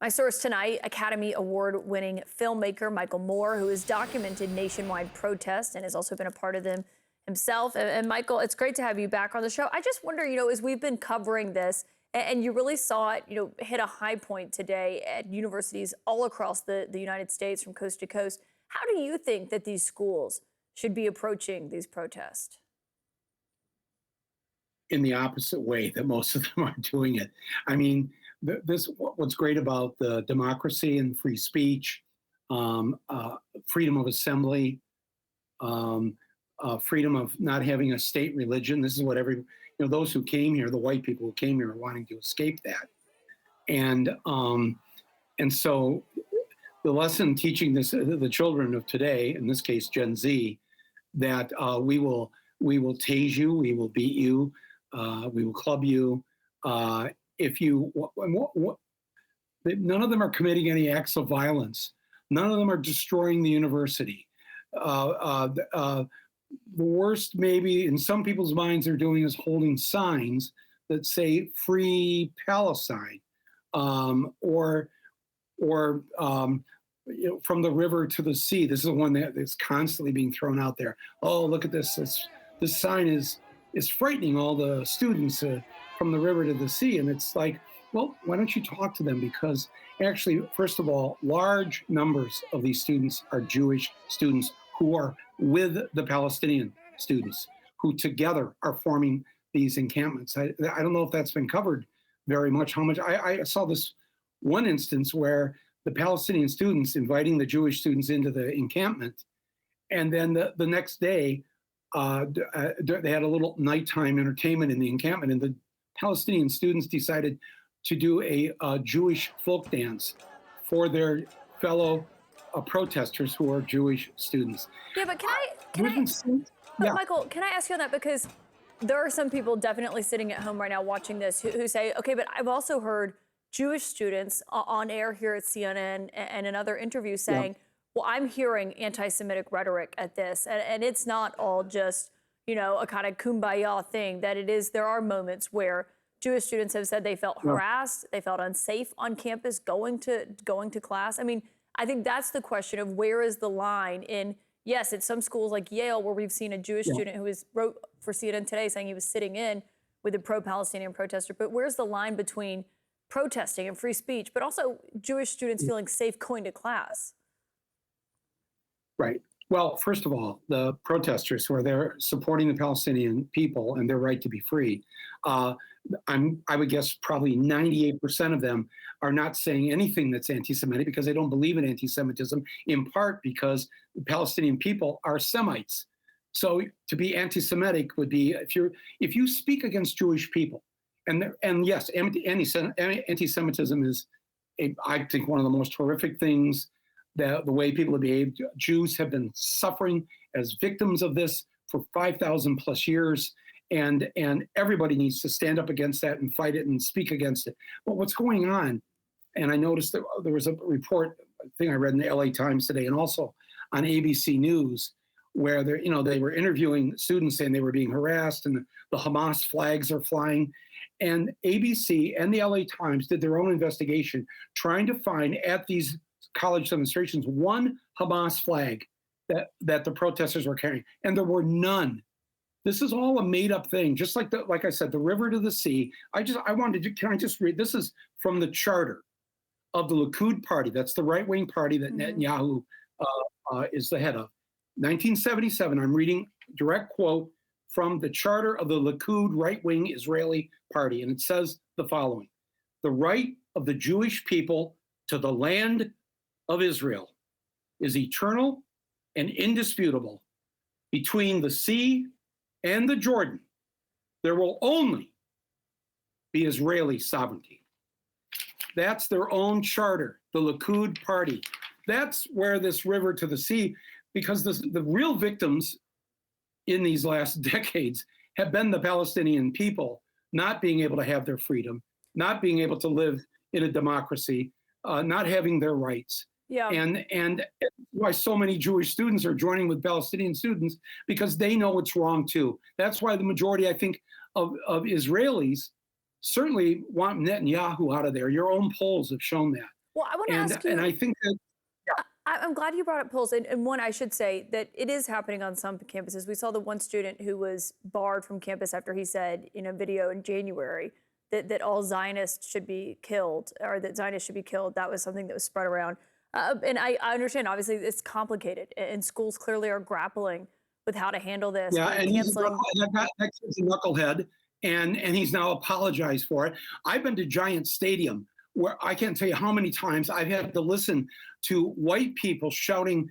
My source tonight, Academy Award winning filmmaker Michael Moore, who has documented nationwide protests and has also been a part of them himself. And Michael, it's great to have you back on the show. I just wonder, as we've been covering this, and you really saw it, hit a high point today at universities all across the United States from coast to coast. How do you think that these schools should be approaching these protests? In the opposite way that most of them are doing it. I mean, what's great about the democracy and free speech, freedom of assembly, freedom of not having a state religion. This is what those who came here, the white people who came here, are wanting to escape that. And so the lesson teaching the children of today, in this case Gen Z, that we will tase you, we will beat you, we will club you. If you, none of them are committing any acts of violence. None of them are destroying the university. The worst, maybe in some people's minds, they're doing is holding signs that say "Free Palestine," or from the river to the sea. This is the one that's constantly being thrown out there. Oh, look at this! This sign is frightening all the students from the river to the sea. And it's like, well, why don't you talk to them? Because actually, first of all, large numbers of these students are Jewish students who are with the Palestinian students, who together are forming these encampments. I don't know if that's been covered very much. I saw this one instance where the Palestinian students inviting the Jewish students into the encampment, and then the next day, they had a little nighttime entertainment in the encampment, and the Palestinian students decided to do a Jewish folk dance for their fellow protesters who are Jewish students. Yeah, but Yeah. Michael, can I ask you on that? Because there are some people definitely sitting at home right now watching this who say, okay, but I've also heard Jewish students on air here at CNN and in other interviews saying, well, I'm hearing anti-Semitic rhetoric at this, and it's not all just, a kind of kumbaya thing, that there are moments where Jewish students have said they felt harassed, they felt unsafe on campus going to class. I mean, I think that's the question of where is the line in, yes, it's some schools like Yale where we've seen a Jewish student who wrote for CNN today saying he was sitting in with a pro-Palestinian protester, but where's the line between protesting and free speech, but also Jewish students feeling safe going to class? Right. Well, first of all, the protesters who are there supporting the Palestinian people and their right to be free, I would guess probably 98% of them are not saying anything that's anti-Semitic because they don't believe in anti-Semitism, in part because the Palestinian people are Semites. So to be anti-Semitic would be if you speak against Jewish people, and yes, anti-Semitism is, I think, one of the most horrific things. The way people have behaved. Jews have been suffering as victims of this for 5,000 plus years, and everybody needs to stand up against that and fight it and speak against it. But what's going on, and I noticed that there was a report, I think I read in the LA Times today, and also on ABC News, where they were interviewing students saying they were being harassed and the Hamas flags are flying. And ABC and the LA Times did their own investigation, trying to find at these college demonstrations one Hamas flag that the protesters were carrying, and there were none. This is all a made-up thing, just like I said, the river to the sea. Can I just read? This is from the charter of the Likud party. That's the right-wing party that Netanyahu is the head of. 1977. I'm reading direct quote from the charter of the Likud right-wing Israeli party, and it says the following: "The right of the Jewish people to the land of Israel is eternal and indisputable. Between the sea and the Jordan, there will only be Israeli sovereignty." That's their own charter, the Likud party. That's where this river to the sea, because the real victims in these last decades have been the Palestinian people not being able to have their freedom, not being able to live in a democracy, not having their rights. Yeah. And why so many Jewish students are joining with Palestinian students, because they know it's wrong too. That's why the majority, I think, of Israelis certainly want Netanyahu out of there. Your own polls have shown that. Well, I want to ask And you. I think that, I'm glad you brought up polls. And one, I should say that it is happening on some campuses. We saw the one student who was barred from campus after he said in a video in January that all Zionists should be killed, or that Zionists should be killed. That was something that was spread around. And I understand, obviously, it's complicated, and schools clearly are grappling with how to handle this. yeah, We're and he's a canceling. that kid's a knucklehead, and he's now apologized for it. I've been to Giant Stadium, where I can't tell you how many times I've had to listen to white people shouting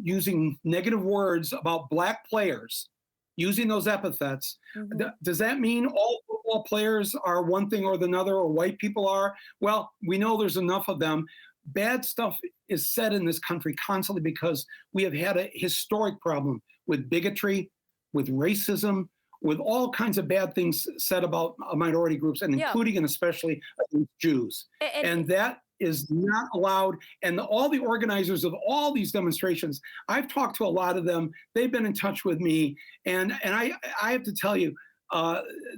using negative words about black players, using those epithets. Mhm. Does that mean all football players are one thing or the other, or white people are? Well, we know there's enough of them. Bad stuff is said in this country constantly because we have had a historic problem with bigotry, with racism, with all kinds of bad things said about minority groups, and Yeah. including and especially against Jews. And that is not allowed. And all the organizers of all these demonstrations, I've talked to a lot of them. They've been in touch with me, and I have to tell you,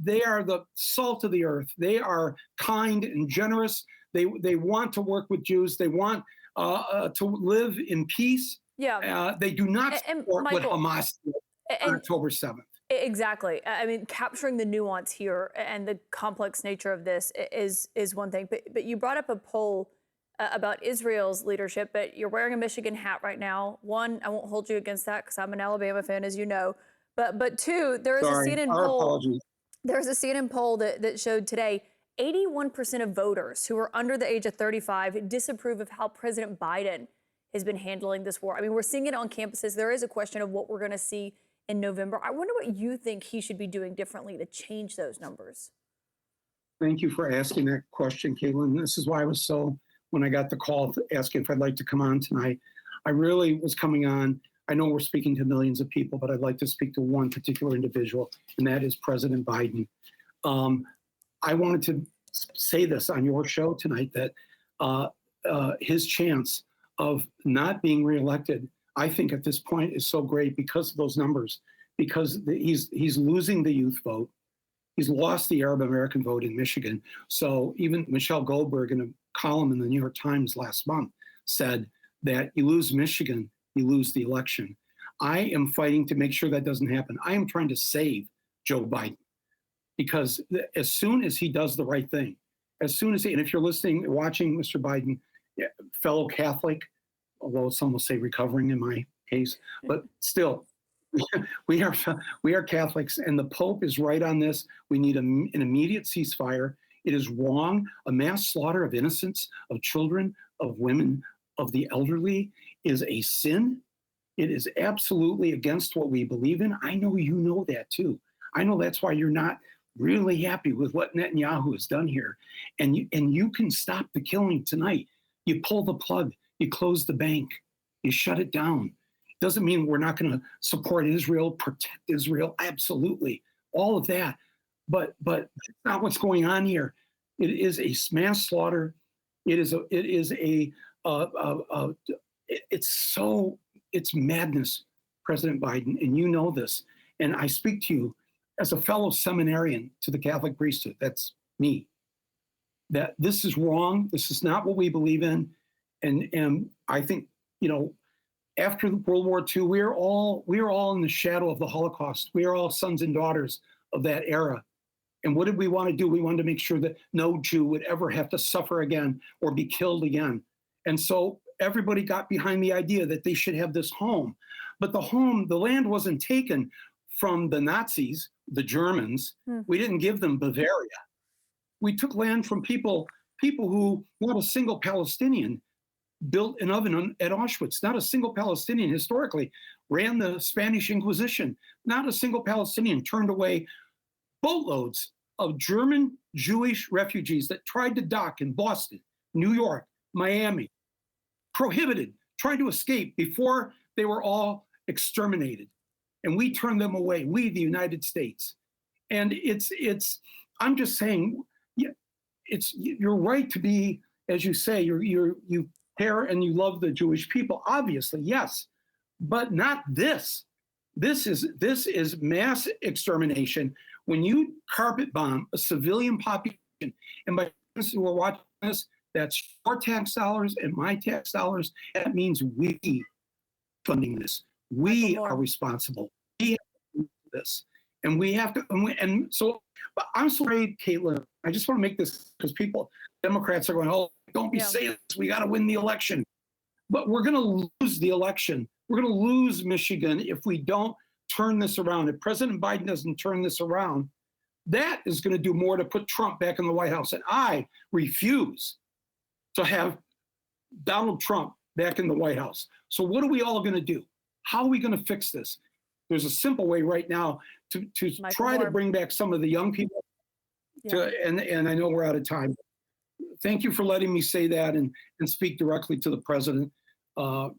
they are the salt of the earth. They are kind and generous. They want to work with Jews. They want to live in peace. Yeah. They do not And support what Michael, Hamas did on and October 7th. exactly. I mean, capturing the nuance here and the complex nature of this is one thing. But you brought up a poll about Israel's leadership, but you're wearing a Michigan hat right now. One, I won't hold you against that because I'm an Alabama fan, as you know. But two, there is a Sorry, CNN our poll. apologies. There's a CNN poll that showed today 81% of voters who are under the age of 35 disapprove of how President Biden has been handling this war. I mean, we're seeing it on campuses. There is a question of what we're going to see in November. I wonder what you think he should be doing differently to change those numbers. Thank you for asking that question, Caitlin. This is why I was when I got the call asking if I'd like to come on tonight, I really was coming on. I know we're speaking to millions of people, but I'd like to speak to one particular individual, and that is President Biden. I wanted to say this on your show tonight, that his chance of not being reelected, I think at this point is so great because of those numbers, because he's losing the youth vote. He's lost the Arab American vote in Michigan. So even Michelle Goldberg, in a column in the New York Times last month, said that you lose Michigan, you lose the election. I am fighting to make sure that doesn't happen. I am trying to save Joe Biden, because as soon as he does the right thing, and if you're listening, watching Mr. Biden, fellow Catholic, although some will say recovering in my case, but still, we are Catholics, and the Pope is right on this. We need an immediate ceasefire. It is wrong. A mass slaughter of innocents, of children, of women, of the elderly is a sin. It is absolutely against what we believe in. I know you know that too. I know that's why you're not really happy with what Netanyahu has done here. And you can stop the killing tonight. You pull the plug, you close the bank, you shut it down. Doesn't mean we're not going to support Israel, protect Israel, absolutely, all of that. But that's not what's going on here. It is a mass slaughter. It's madness, President Biden, and you know this. And I speak to you as a fellow seminarian to the Catholic priesthood. That's me. That this is wrong. This is not what we believe in. And I think, after World War II, we are all in the shadow of the Holocaust. We are all sons and daughters of that era. And what did we want to do? We wanted to make sure that no Jew would ever have to suffer again or be killed again. And so everybody got behind the idea that they should have this home. But the land wasn't taken from the Nazis, the Germans. We didn't give them Bavaria. We took land from people who, not a single Palestinian built an oven at Auschwitz. Not a single Palestinian historically ran the Spanish Inquisition. Not a single Palestinian turned away boatloads of German Jewish refugees that tried to dock in Boston, New York, Miami, prohibited, trying to escape before they were all exterminated. And we turned them away, we, the United States. And I'm just saying, you're right to be, as you say, you care and you love the Jewish people, obviously, yes, but not this. This is mass extermination. When you carpet bomb a civilian population, and by those who are watching this, That's your tax dollars and my tax dollars. That means we funding this. We Michael are Moore. responsible. We have to do this. And we have to, and so but I'm sorry, Caitlin. I just want to make this because Democrats are going, oh, don't be Yeah. saying this. We got to win the election. But we're going to lose the election. We're going to lose Michigan if we don't turn this around. If President Biden doesn't turn this around, that is going to do more to put Trump back in the White House. And I refuse to have Donald Trump back in the White House. So what are we all going to do? How are we going to fix this? There's a simple way right now to Michael try Moore. to bring back some of the young people. Yeah. And I know we're out of time. Thank you for letting me say that and speak directly to the president, who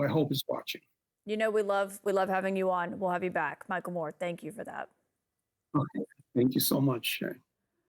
I hope is watching. You know, we love having you on. We'll have you back. Michael Moore, thank you for that. Okay. Thank you so much.